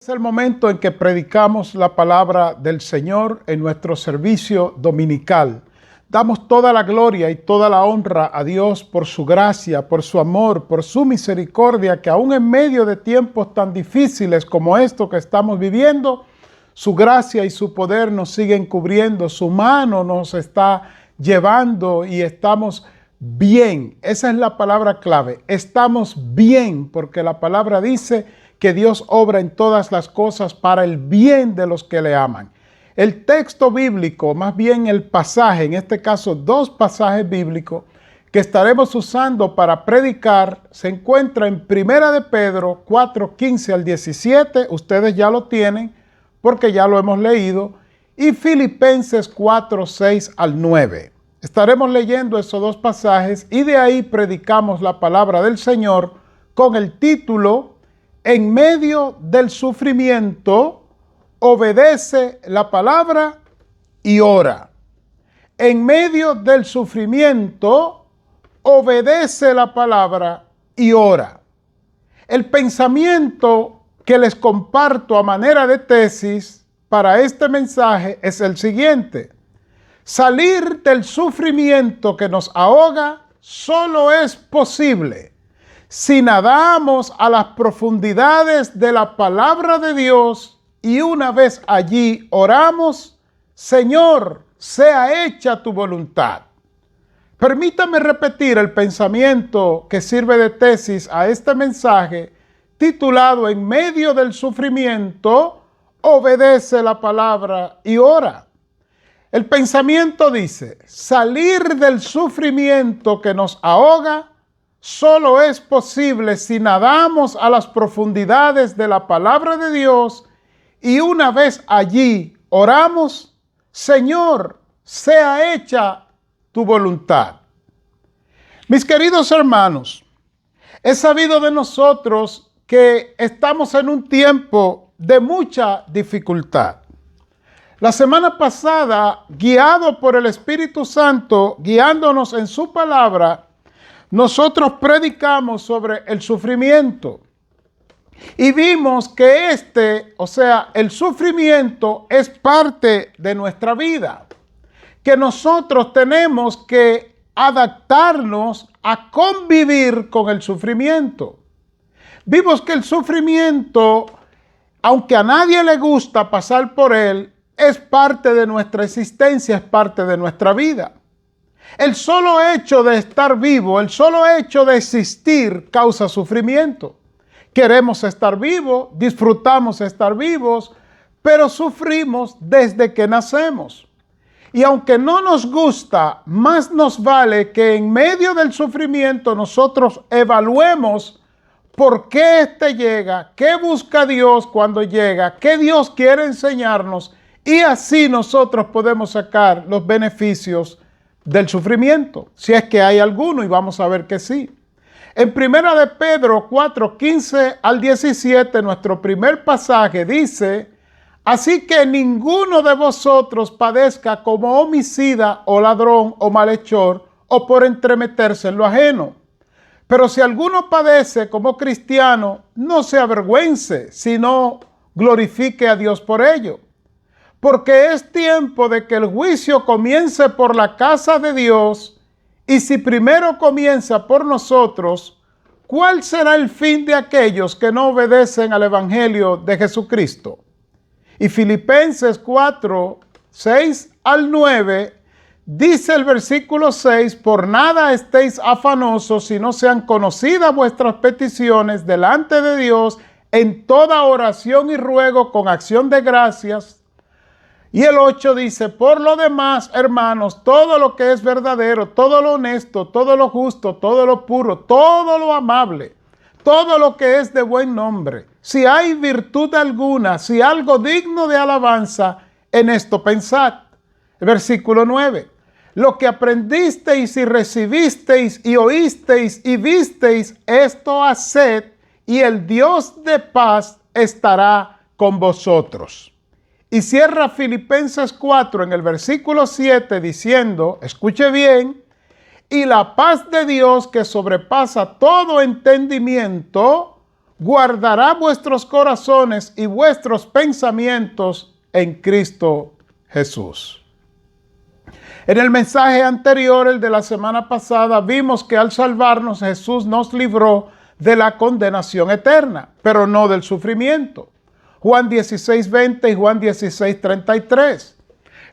Es el momento en que predicamos la palabra del Señor en nuestro servicio dominical. Damos toda la gloria y toda la honra a Dios por su gracia, por su amor, por su misericordia, que aún en medio de tiempos tan difíciles como estos que estamos viviendo, su gracia y su poder nos siguen cubriendo, su mano nos está llevando y estamos bien. Esa es la palabra clave. Estamos bien, porque la palabra dice que Dios obra en todas las cosas para el bien de los que le aman. El texto bíblico, más bien el pasaje, en este caso dos pasajes bíblicos que estaremos usando para predicar, se encuentra en Primera de Pedro 4:15 al 17, ustedes ya lo tienen porque ya lo hemos leído, y Filipenses 4:6 al 9. Estaremos leyendo esos dos pasajes y de ahí predicamos la palabra del Señor con el título: En medio del sufrimiento, obedece la palabra y ora. En medio del sufrimiento, obedece la palabra y ora. El pensamiento que les comparto a manera de tesis para este mensaje es el siguiente: salir del sufrimiento que nos ahoga solo es posible si nadamos a las profundidades de la palabra de Dios y una vez allí oramos: Señor, sea hecha tu voluntad. Permítame repetir el pensamiento que sirve de tesis a este mensaje titulado: En medio del sufrimiento, obedece la palabra y ora. El pensamiento dice: salir del sufrimiento que nos ahoga solo es posible si nadamos a las profundidades de la palabra de Dios y una vez allí oramos: Señor, sea hecha tu voluntad. Mis queridos hermanos, es sabido de nosotros que estamos en un tiempo de mucha dificultad. La semana pasada, guiado por el Espíritu Santo, guiándonos en su palabra, nosotros predicamos sobre el sufrimiento y vimos que el sufrimiento es parte de nuestra vida, que nosotros tenemos que adaptarnos a convivir con el sufrimiento. Vimos que el sufrimiento, aunque a nadie le gusta pasar por él, es parte de nuestra existencia, es parte de nuestra vida. El solo hecho de estar vivo, el solo hecho de existir causa sufrimiento. Queremos estar vivos, disfrutamos estar vivos, pero sufrimos desde que nacemos. Y aunque no nos gusta, más nos vale que en medio del sufrimiento nosotros evaluemos por qué éste llega, qué busca Dios cuando llega, qué Dios quiere enseñarnos, y así nosotros podemos sacar los beneficios del sufrimiento, si es que hay alguno, y vamos a ver que sí. En Primera de Pedro 4:15 al 17, nuestro primer pasaje dice: así que ninguno de vosotros padezca como homicida o ladrón o malhechor o por entremeterse en lo ajeno. Pero si alguno padece como cristiano, no se avergüence, sino glorifique a Dios por ello. Porque es tiempo de que el juicio comience por la casa de Dios, y si primero comienza por nosotros, ¿cuál será el fin de aquellos que no obedecen al Evangelio de Jesucristo? Y Filipenses 4:6 al 9, dice el versículo 6: por nada estéis afanosos, si no sean conocidas vuestras peticiones delante de Dios en toda oración y ruego con acción de gracias. Y el 8 dice: por lo demás, hermanos, todo lo que es verdadero, todo lo honesto, todo lo justo, todo lo puro, todo lo amable, todo lo que es de buen nombre, si hay virtud alguna, si algo digno de alabanza, en esto pensad. El versículo 9: lo que aprendisteis y recibisteis y oísteis y visteis, esto haced, y el Dios de paz estará con vosotros. Y cierra Filipenses 4 en el versículo 7 diciendo, escuche bien: y la paz de Dios que sobrepasa todo entendimiento, guardará vuestros corazones y vuestros pensamientos en Cristo Jesús. En el mensaje anterior, el de la semana pasada, vimos que al salvarnos Jesús nos libró de la condenación eterna, pero no del sufrimiento. Juan 16:20 y Juan 16:33.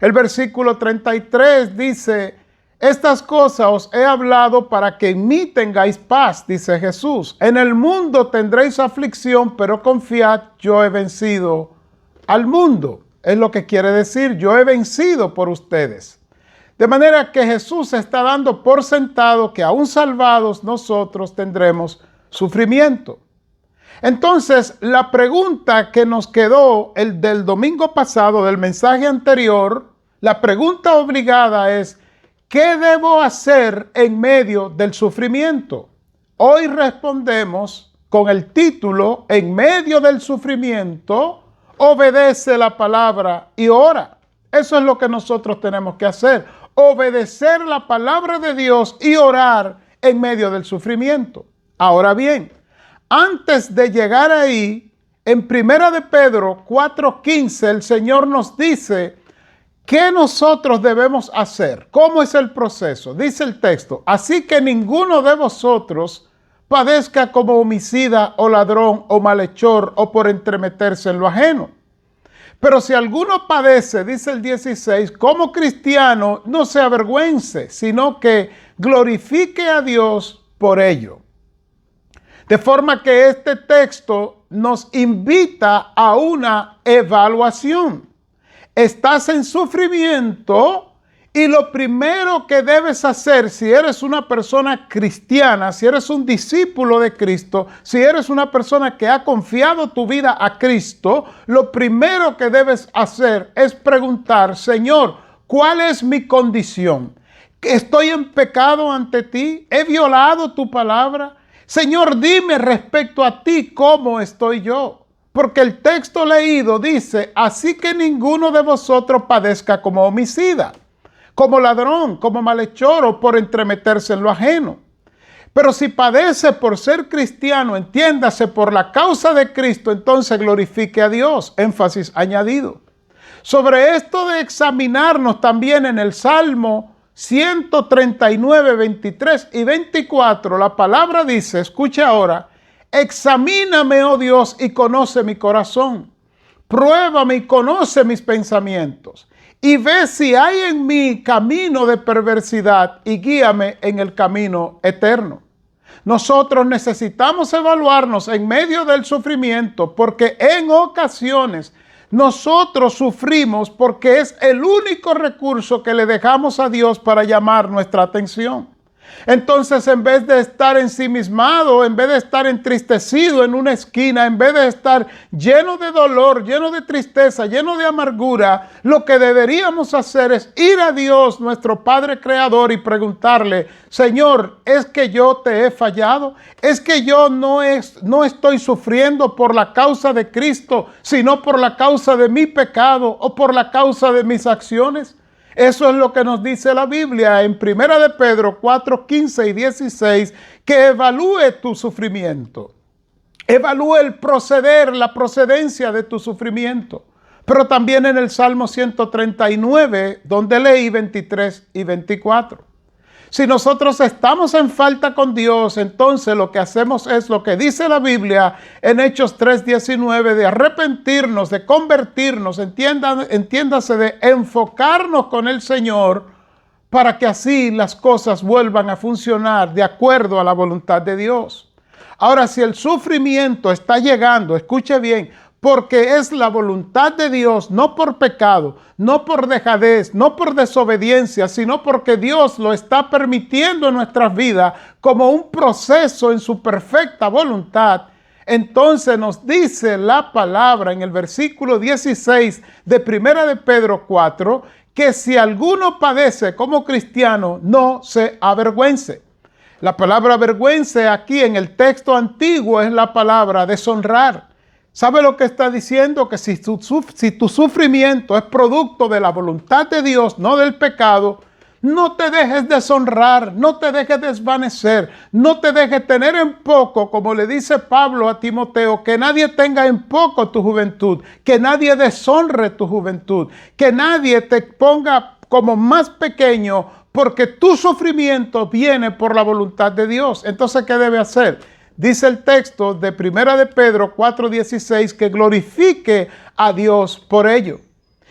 El versículo 33 dice: estas cosas os he hablado para que en mí tengáis paz, dice Jesús. En el mundo tendréis aflicción, pero confiad, yo he vencido al mundo. Es lo que quiere decir, yo he vencido por ustedes. De manera que Jesús está dando por sentado que aún salvados nosotros tendremos sufrimiento. Entonces, la pregunta que nos quedó el del domingo pasado, del mensaje anterior, la pregunta obligada es: ¿qué debo hacer en medio del sufrimiento? Hoy respondemos con el título: en medio del sufrimiento, obedece la palabra y ora. Eso es lo que nosotros tenemos que hacer: obedecer la palabra de Dios y orar en medio del sufrimiento. Ahora bien, antes de llegar ahí, en 1 de Pedro 4:15, el Señor nos dice ¿qué nosotros debemos hacer? ¿Cómo es el proceso? Dice el texto: así que ninguno de vosotros padezca como homicida o ladrón o malhechor o por entremeterse en lo ajeno. Pero si alguno padece, dice el 16, como cristiano, no se avergüence, sino que glorifique a Dios por ello. De forma que este texto nos invita a una evaluación. Estás en sufrimiento y lo primero que debes hacer, si eres una persona cristiana, si eres un discípulo de Cristo, si eres una persona que ha confiado tu vida a Cristo, lo primero que debes hacer es preguntar: Señor, ¿cuál es mi condición? ¿Estoy en pecado ante ti? ¿He violado tu palabra? Señor, dime respecto a ti cómo estoy yo. Porque el texto leído dice: así que ninguno de vosotros padezca como homicida, como ladrón, como malhechor o por entremeterse en lo ajeno. Pero si padece por ser cristiano, entiéndase, por la causa de Cristo, entonces glorifique a Dios. Énfasis añadido. Sobre esto de examinarnos también en el Salmo 139, 23 y 24, la palabra dice, escucha ahora: examíname, oh Dios, y conoce mi corazón. Pruébame y conoce mis pensamientos. Y ve si hay en mí camino de perversidad y guíame en el camino eterno. Nosotros necesitamos evaluarnos en medio del sufrimiento, porque en ocasiones nosotros sufrimos porque es el único recurso que le dejamos a Dios para llamar nuestra atención. Entonces, en vez de estar ensimismado, en vez de estar entristecido en una esquina, en vez de estar lleno de dolor, lleno de tristeza, lleno de amargura, lo que deberíamos hacer es ir a Dios, nuestro Padre Creador, y preguntarle: Señor, ¿es que yo te he fallado? ¿Es que yo no estoy sufriendo por la causa de Cristo, sino por la causa de mi pecado o por la causa de mis acciones? Eso es lo que nos dice la Biblia en 1 de Pedro 4, 15 y 16, que evalúe tu sufrimiento. Evalúe el proceder, la procedencia de tu sufrimiento. Pero también en el Salmo 139, donde leí 23 y 24. Si nosotros estamos en falta con Dios, entonces lo que hacemos es lo que dice la Biblia en Hechos 3:19, de arrepentirnos, de convertirnos, entiéndase, de enfocarnos con el Señor, para que así las cosas vuelvan a funcionar de acuerdo a la voluntad de Dios. Ahora, si el sufrimiento está llegando, escuche bien, porque es la voluntad de Dios, no por pecado, no por dejadez, no por desobediencia, sino porque Dios lo está permitiendo en nuestras vidas como un proceso en su perfecta voluntad. Entonces nos dice la palabra en el versículo 16 de 1 de Pedro 4, que si alguno padece como cristiano, no se avergüence. La palabra avergüence aquí en el texto antiguo es la palabra deshonrar. ¿Sabe lo que está diciendo? Que si tu sufrimiento es producto de la voluntad de Dios, no del pecado, No te dejes deshonrar, no te dejes desvanecer, no te dejes tener en poco, como le dice Pablo a Timoteo, que nadie tenga en poco tu juventud, que nadie deshonre tu juventud, que nadie te ponga como más pequeño, porque tu sufrimiento viene por la voluntad de Dios. Entonces, ¿qué debe hacer? Dice el texto de 1 de Pedro 4:16 que glorifique a Dios por ello.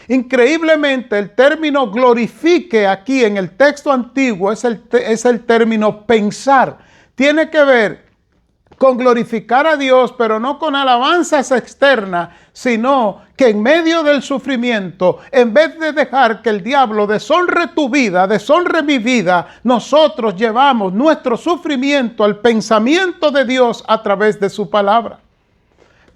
Increíblemente, el término glorifique aquí en el texto antiguo es el término pensar. Tiene que ver con glorificar a Dios, pero no con alabanzas externas, sino que en medio del sufrimiento, en vez de dejar que el diablo deshonre tu vida, deshonre mi vida, nosotros llevamos nuestro sufrimiento al pensamiento de Dios a través de su palabra.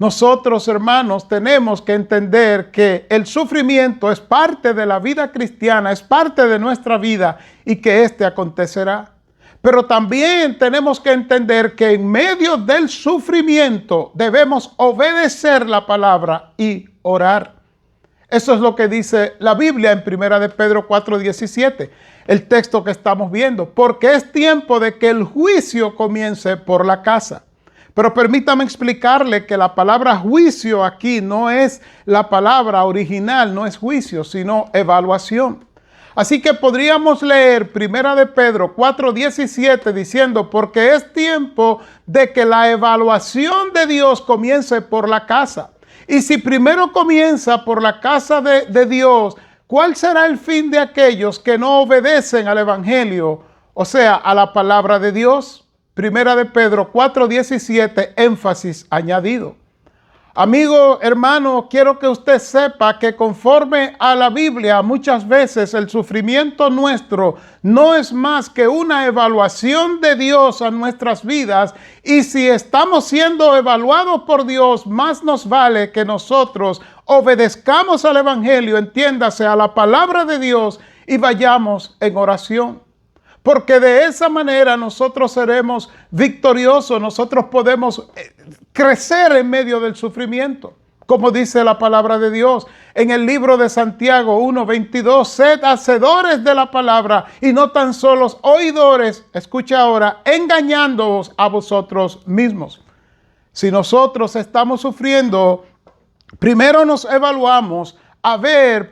Nosotros, hermanos, tenemos que entender que el sufrimiento es parte de la vida cristiana, es parte de nuestra vida y que éste acontecerá. Pero también tenemos que entender que en medio del sufrimiento debemos obedecer la palabra y orar. Eso es lo que dice la Biblia en 1 de Pedro 4:17, el texto que estamos viendo, porque es tiempo de que el juicio comience por la casa. Pero permítame explicarle que la palabra juicio aquí no es la palabra original, no es juicio, sino evaluación. Así que podríamos leer 1 de Pedro 4:17 diciendo, porque es tiempo de que la evaluación de Dios comience por la casa. Y si primero comienza por la casa de Dios, ¿cuál será el fin de aquellos que no obedecen al Evangelio? O sea, a la palabra de Dios. 1 de Pedro 4:17, énfasis añadido. Amigo, hermano, quiero que usted sepa que conforme a la Biblia, muchas veces el sufrimiento nuestro no es más que una evaluación de Dios a nuestras vidas. Y si estamos siendo evaluados por Dios, más nos vale que nosotros obedezcamos al Evangelio, entiéndase, a la palabra de Dios y vayamos en oración. Porque de esa manera nosotros seremos victoriosos, nosotros podemos crecer en medio del sufrimiento. Como dice la palabra de Dios en el libro de Santiago 1:22, sed hacedores de la palabra y no tan solos oidores, escucha ahora, engañándoos a vosotros mismos. Si nosotros estamos sufriendo, primero nos evaluamos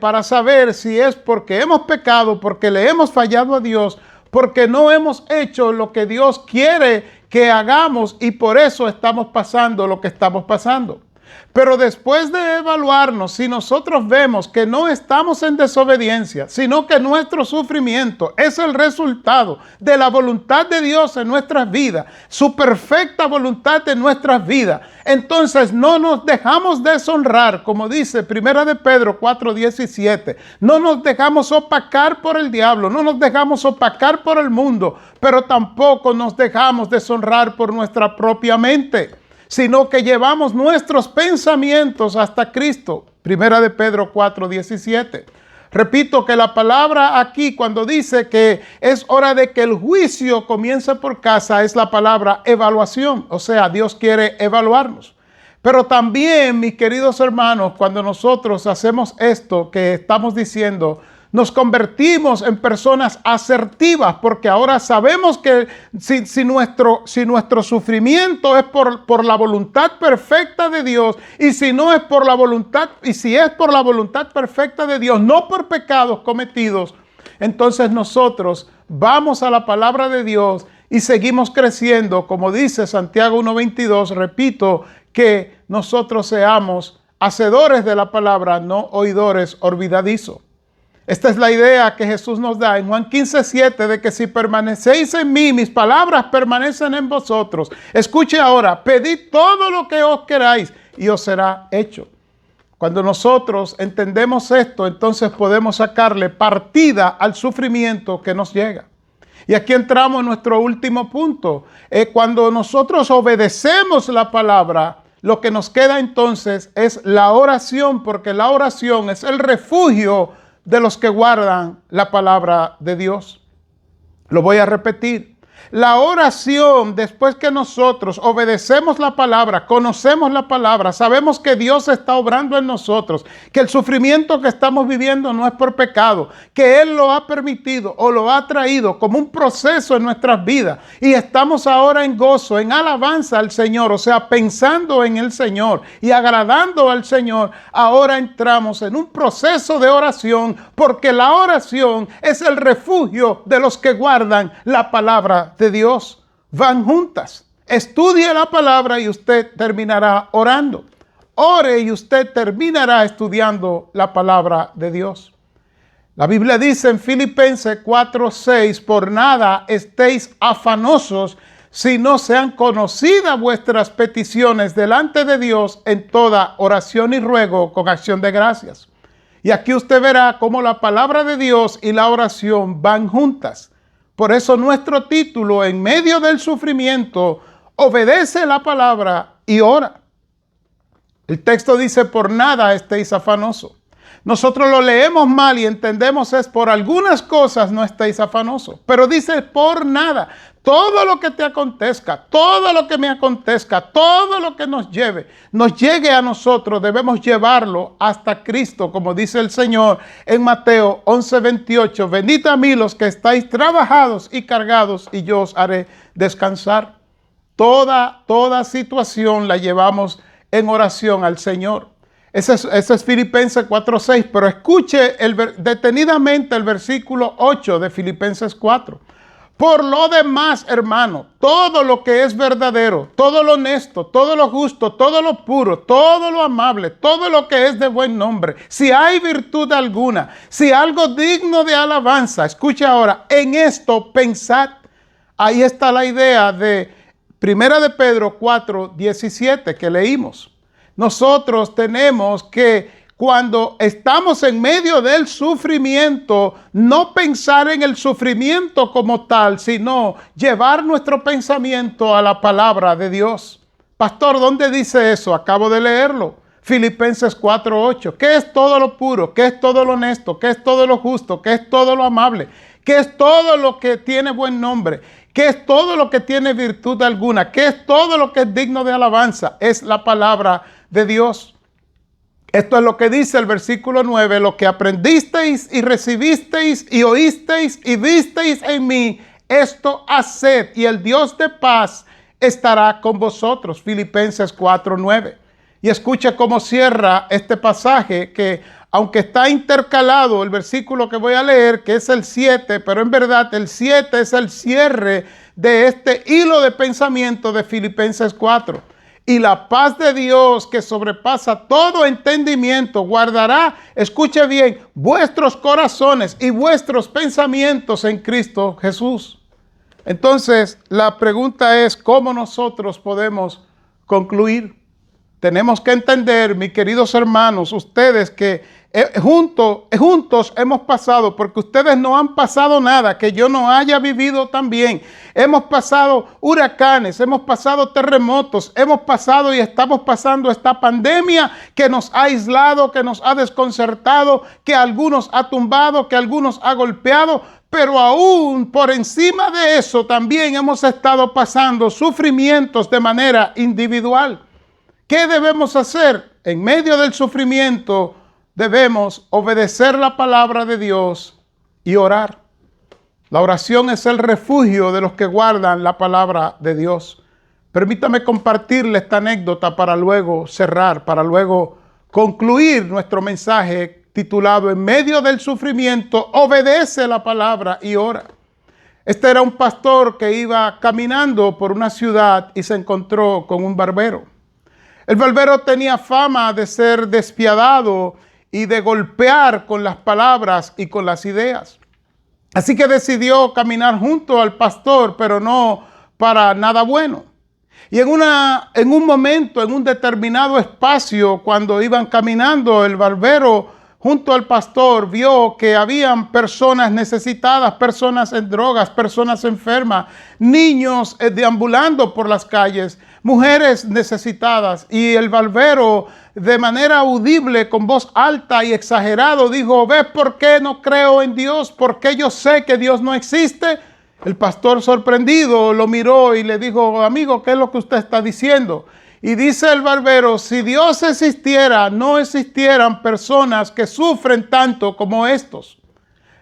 para saber si es porque hemos pecado, porque le hemos fallado a Dios, porque no hemos hecho lo que Dios quiere que hagamos y por eso estamos pasando lo que estamos pasando. Pero después de evaluarnos, si nosotros vemos que no estamos en desobediencia, sino que nuestro sufrimiento es el resultado de la voluntad de Dios en nuestras vidas, su perfecta voluntad en nuestras vidas, entonces no nos dejamos deshonrar, como dice 1 de Pedro 4:17. No nos dejamos opacar por el diablo, no nos dejamos opacar por el mundo, pero tampoco nos dejamos deshonrar por nuestra propia mente, sino que llevamos nuestros pensamientos hasta Cristo. 1 de Pedro 4:17. Repito que la palabra aquí cuando dice que es hora de que el juicio comience por casa es la palabra evaluación. O sea, Dios quiere evaluarnos. Pero también, mis queridos hermanos, cuando nosotros hacemos esto que estamos diciendo, nos convertimos en personas asertivas, porque ahora sabemos que si nuestro sufrimiento es por la voluntad perfecta de Dios, y si no es por la voluntad, y si es por la voluntad perfecta de Dios, no por pecados cometidos, entonces nosotros vamos a la palabra de Dios y seguimos creciendo, como dice Santiago 1:22, repito, que nosotros seamos hacedores de la palabra, no oidores olvidadizos. Esta es la idea que Jesús nos da en Juan 15:7, de que si permanecéis en mí, mis palabras permanecen en vosotros. Escuche ahora, pedid todo lo que os queráis y os será hecho. Cuando nosotros entendemos esto, entonces podemos sacarle partida al sufrimiento que nos llega. Y aquí entramos en nuestro último punto. Cuando nosotros obedecemos la palabra, lo que nos queda entonces es la oración, porque la oración es el refugio de los que guardan la palabra de Dios. Lo voy a repetir. La oración, después que nosotros obedecemos la palabra, conocemos la palabra, sabemos que Dios está obrando en nosotros, que el sufrimiento que estamos viviendo no es por pecado, que Él lo ha permitido o lo ha traído como un proceso en nuestras vidas. Y estamos ahora en gozo, en alabanza al Señor, o sea, pensando en el Señor y agradando al Señor. Ahora entramos en un proceso de oración, porque la oración es el refugio de los que guardan la palabra de Dios. Van juntas. Estudie la palabra y usted terminará orando. Ore y usted terminará estudiando la palabra de Dios. La Biblia dice en Filipenses 4:6, por nada estéis afanosos, si no sean conocidas vuestras peticiones delante de Dios en toda oración y ruego con acción de gracias. Y aquí usted verá cómo la palabra de Dios y la oración van juntas. Por eso nuestro título, en medio del sufrimiento, obedece la palabra y ora. El texto dice, por nada estéis afanosos. Nosotros lo leemos mal y entendemos es por algunas cosas no estéis afanosos. Pero dice por nada. Todo lo que te acontezca, todo lo que me acontezca, todo lo que nos llegue a nosotros, debemos llevarlo hasta Cristo, como dice el Señor en Mateo 11:28. Venid a mí los que estáis trabajados y cargados, y yo os haré descansar. Toda situación la llevamos en oración al Señor. Ese es Filipenses 4:6, pero escuche detenidamente el versículo 8 de Filipenses 4. Por lo demás, hermano, todo lo que es verdadero, todo lo honesto, todo lo justo, todo lo puro, todo lo amable, todo lo que es de buen nombre, si hay virtud alguna, si algo digno de alabanza, escucha ahora, en esto pensad. Ahí está la idea de 1 de Pedro 4:17 que leímos. Nosotros tenemos que, cuando estamos en medio del sufrimiento, no pensar en el sufrimiento como tal, sino llevar nuestro pensamiento a la palabra de Dios. Pastor, ¿dónde dice eso? Acabo de leerlo. Filipenses 4:8. ¿Qué es todo lo puro? ¿Qué es todo lo honesto? ¿Qué es todo lo justo? ¿Qué es todo lo amable? ¿Qué es todo lo que tiene buen nombre? ¿Qué es todo lo que tiene virtud alguna? ¿Qué es todo lo que es digno de alabanza? Es la palabra de Dios. Esto es lo que dice el versículo 9, lo que aprendisteis y recibisteis y oísteis y visteis en mí, esto haced y el Dios de paz estará con vosotros. Filipenses 4:9. Y escucha cómo cierra este pasaje, que aunque está intercalado el versículo que voy a leer, que es el 7, pero en verdad el 7 es el cierre de este hilo de pensamiento de Filipenses 4. Y la paz de Dios, que sobrepasa todo entendimiento, guardará, escuche bien, vuestros corazones y vuestros pensamientos en Cristo Jesús. Entonces, la pregunta es, ¿cómo nosotros podemos concluir? Tenemos que entender, mis queridos hermanos, ustedes que juntos hemos pasado, porque ustedes no han pasado nada que yo no haya vivido también. Hemos pasado huracanes, hemos pasado terremotos, hemos pasado y estamos pasando esta pandemia que nos ha aislado, que nos ha desconcertado, que a algunos ha tumbado, que a algunos ha golpeado. Pero aún por encima de eso también hemos estado pasando sufrimientos de manera individual. ¿Qué debemos hacer? En medio del sufrimiento debemos obedecer la palabra de Dios y orar. La oración es el refugio de los que guardan la palabra de Dios. Permítame compartirle esta anécdota para luego cerrar, para luego concluir nuestro mensaje titulado En medio del sufrimiento, obedece la palabra y ora. Este era un pastor que iba caminando por una ciudad y se encontró con un barbero. El barbero tenía fama de ser despiadado y de golpear con las palabras y con las ideas. Así que decidió caminar junto al pastor, pero no para nada bueno. Y en un momento, en un determinado espacio, cuando iban caminando, el barbero junto al pastor vio que habían personas necesitadas, personas en drogas, personas enfermas, niños deambulando por las calles, mujeres necesitadas. Y el barbero, de manera audible, con voz alta y exagerado, dijo: ¿ves por qué no creo en Dios? ¿Por qué yo sé que Dios no existe? El pastor, sorprendido, lo miró y le dijo: amigo, ¿qué es lo que usted está diciendo? Y dice el barbero: si Dios existiera, no existieran personas que sufren tanto como estos.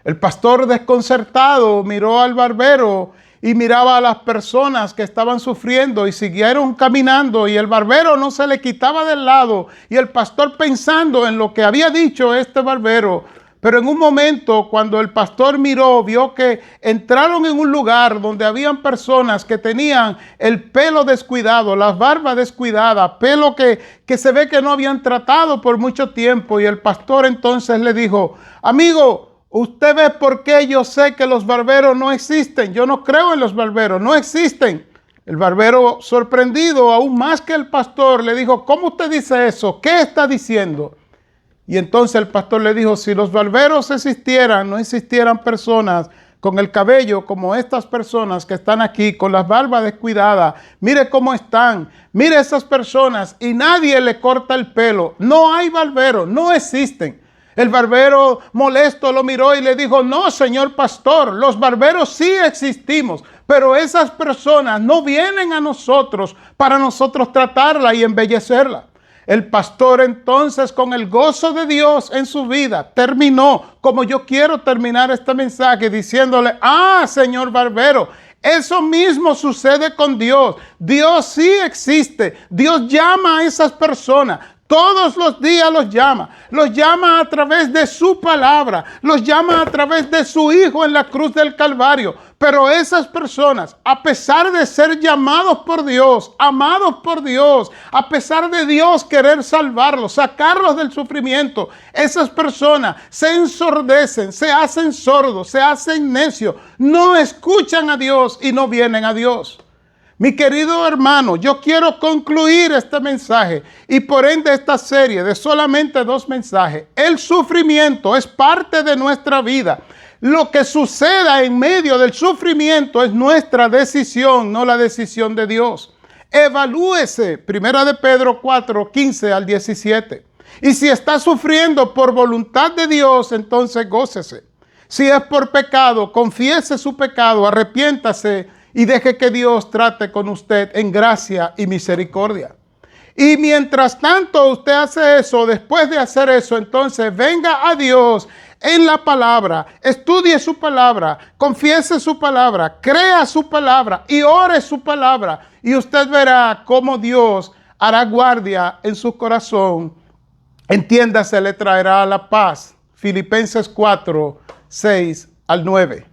El pastor, desconcertado, miró al barbero y miraba a las personas que estaban sufriendo y siguieron caminando, y el barbero no se le quitaba del lado, y el pastor pensando en lo que había dicho este barbero. Pero en un momento, cuando el pastor miró, vio que entraron en un lugar donde habían personas que tenían el pelo descuidado, las barbas descuidadas, pelo que se ve que no habían tratado por mucho tiempo. Y el pastor entonces le dijo: amigo, ¿usted ve por qué yo sé que los barberos no existen? Yo no creo en los barberos, no existen. El barbero, sorprendido aún más que el pastor, le dijo: ¿cómo usted dice eso? ¿Qué está diciendo? Y entonces el pastor le dijo: si los barberos existieran, no existieran personas con el cabello como estas personas que están aquí, con las barbas descuidadas. Mire cómo están, mire esas personas, y nadie le corta el pelo. No hay barberos, no existen. El barbero, molesto, lo miró y le dijo: no, señor pastor, los barberos sí existimos, pero esas personas no vienen a nosotros para nosotros tratarla y embellecerla. El pastor entonces, con el gozo de Dios en su vida, terminó como yo quiero terminar este mensaje, diciéndole: señor barbero, eso mismo sucede con Dios. Dios sí existe. Dios llama a esas personas. Todos los días los llama a través de su palabra, los llama a través de su Hijo en la cruz del Calvario. Pero esas personas, a pesar de ser llamados por Dios, amados por Dios, a pesar de Dios querer salvarlos, sacarlos del sufrimiento, esas personas se ensordecen, se hacen sordos, se hacen necios, no escuchan a Dios y no vienen a Dios. Mi querido hermano, yo quiero concluir este mensaje y por ende esta serie de solamente 2 mensajes. El sufrimiento es parte de nuestra vida. Lo que suceda en medio del sufrimiento es nuestra decisión, no la decisión de Dios. Evalúese, 1 de Pedro 4, 15 al 17. Y si está sufriendo por voluntad de Dios, entonces gócese. Si es por pecado, confiese su pecado, arrepiéntase y deje que Dios trate con usted en gracia y misericordia. Y mientras tanto usted hace eso, después de hacer eso, entonces venga a Dios en la palabra, estudie su palabra, confiese su palabra, crea su palabra y ore su palabra. Y usted verá cómo Dios hará guardia en su corazón. Entiéndase, le traerá la paz. Filipenses 4, 6 al 9.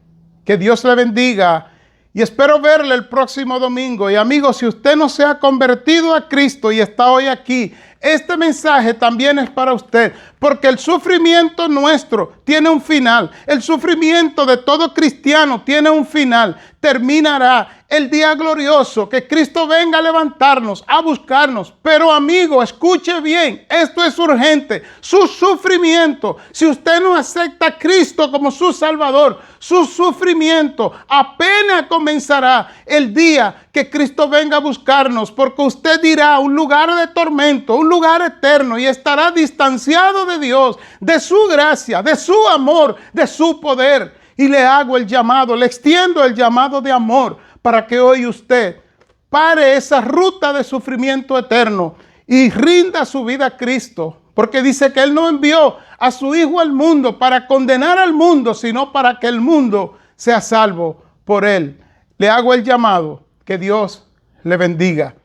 Que Dios le bendiga. Y espero verle el próximo domingo. Y amigos, si usted no se ha convertido a Cristo y está hoy aquí, este mensaje también es para usted. Porque el sufrimiento nuestro tiene un final. El sufrimiento de todo cristiano tiene un final. Terminará el día glorioso, que Cristo venga a levantarnos, a buscarnos. Pero amigo, escuche bien, esto es urgente. Su sufrimiento, si usted no acepta a Cristo como su Salvador, su sufrimiento apenas comenzará el día que Cristo venga a buscarnos, porque usted irá a un lugar de tormento, un lugar eterno, y estará distanciado de Dios, de su gracia, de su amor, de su poder. Y le hago el llamado, le extiendo el llamado de amor para que hoy usted pare esa ruta de sufrimiento eterno y rinda su vida a Cristo. Porque dice que Él no envió a su Hijo al mundo para condenar al mundo, sino para que el mundo sea salvo por Él. Le hago el llamado. Que Dios le bendiga.